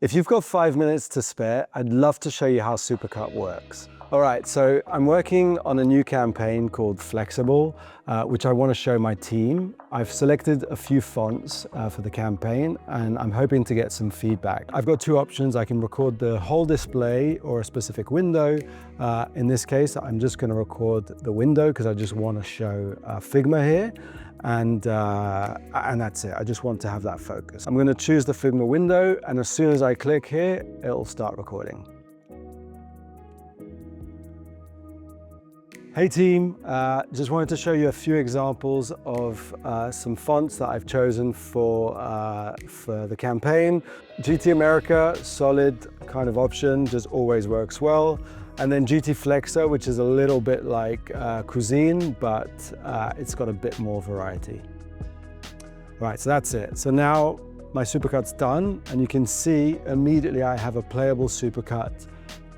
If you've got 5 minutes to spare, I'd love to show you how Supercut works. All right, so I'm working on a new campaign called Flexible, which I want to show my team. I've selected a few fonts for the campaign, and I'm hoping to get some feedback. I've got two options. I can record the whole display or a specific window. In this case, I'm just going to record the window because I just want to show Figma here. And that's it. I just want to have that focus. I'm going to choose the Figma window, and as soon as I click here, it'll start recording. Hey team, just wanted to show you a few examples of some fonts that I've chosen for the campaign. GT America, solid kind of option, just always works well. And then GT Flexo, which is a little bit like cuisine, but it's got a bit more variety. Right, so that's it. So now my Supercut's done, and you can see immediately I have a playable Supercut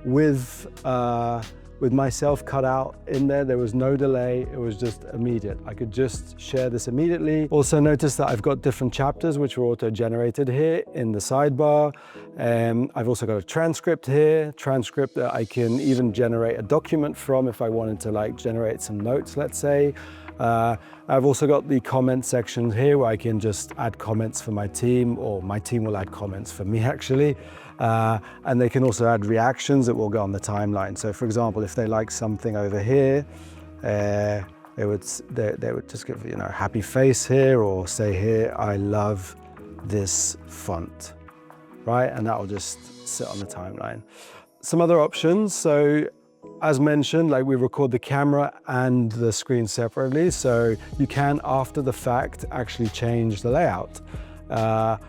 with myself cut out in there. There was no delay, it was just immediate. I could just share this immediately. Also notice that I've got different chapters which were auto-generated here in the sidebar. I've also got a transcript here, transcript that I can even generate a document from if I wanted to like generate some notes, let's say. I've also got the comment section here where I can just add comments for my team, or my team will add comments for me actually. And they can also add reactions that will go on the timeline. So for example, if they like something over here, they would just give, you know, happy face here, or say here, I love this font, right? And that will just sit on the timeline. Some other options. So as mentioned, like we record the camera and the screen separately. So you can, after the fact, actually change the layout.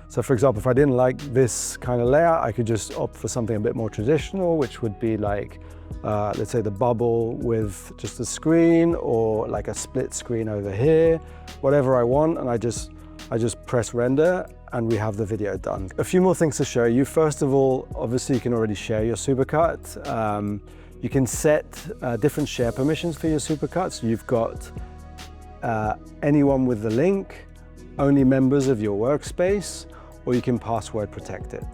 So for example, if I didn't like this kind of layout, I could just opt for something a bit more traditional, which would be like, let's say the bubble with just the screen, or like a split screen over here, whatever I want. And I just press render and we have the video done. A few more things to show you. First of all, obviously you can already share your Supercut. You can set different share permissions for your Supercut. So you've got anyone with the link, only members of your workspace, or you can password protect it.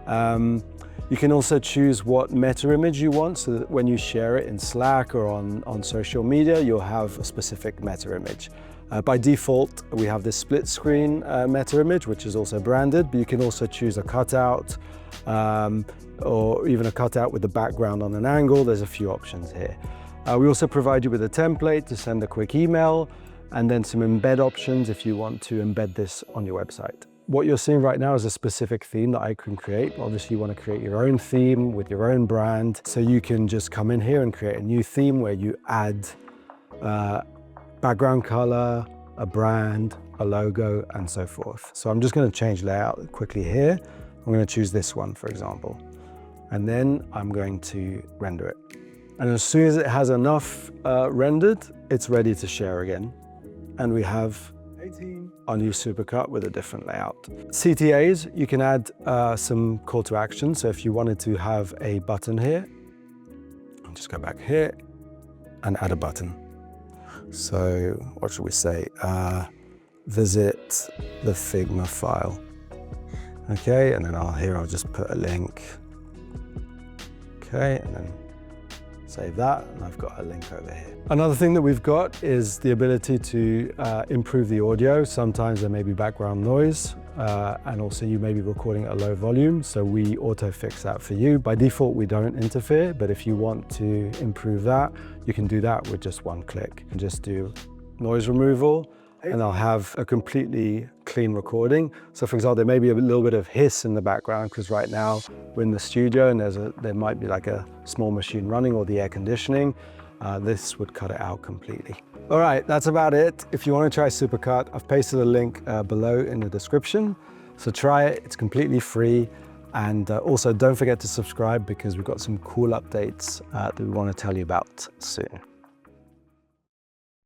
You can also choose what meta image you want, so that when you share it in Slack or on social media, you'll have a specific meta image. By default, we have this split screen meta image, which is also branded, but you can also choose a cutout, or even a cutout with the background on an angle. There's a few options here. We also provide you with a template to send a quick email, and then some embed options if you want to embed this on your website. What you're seeing right now is a specific theme that I can create. Obviously, you want to create your own theme with your own brand. So you can just come in here and create a new theme where you add background color, a brand, a logo, and so forth. So I'm just going to change layout quickly here. I'm going to choose this one, for example, and then I'm going to render it. And as soon as it has enough rendered, it's ready to share again. And we have our new Supercut with a different layout. CTAs, you can add some call to action. So if you wanted to have a button here, I'll just go back here and add a button. So what should we say? Visit the Figma file. Okay, and then I'll just put a link. Okay, and then save that, and I've got a link over here. Another thing that we've got is the ability to improve the audio. Sometimes there may be background noise, and also you may be recording at a low volume, so we auto fix that for you. By default, we don't interfere, but if you want to improve that, you can do that with just one click. And just do noise removal, and I'll have a completely clean recording. So for example, there may be a little bit of hiss in the background because right now we're in the studio and there might be like a small machine running or the air conditioning. This would cut it out completely. All right, that's about it. If you want to try Supercut, I've pasted a link below in the description. So try it, it's completely free. And also don't forget to subscribe because we've got some cool updates that we want to tell you about soon.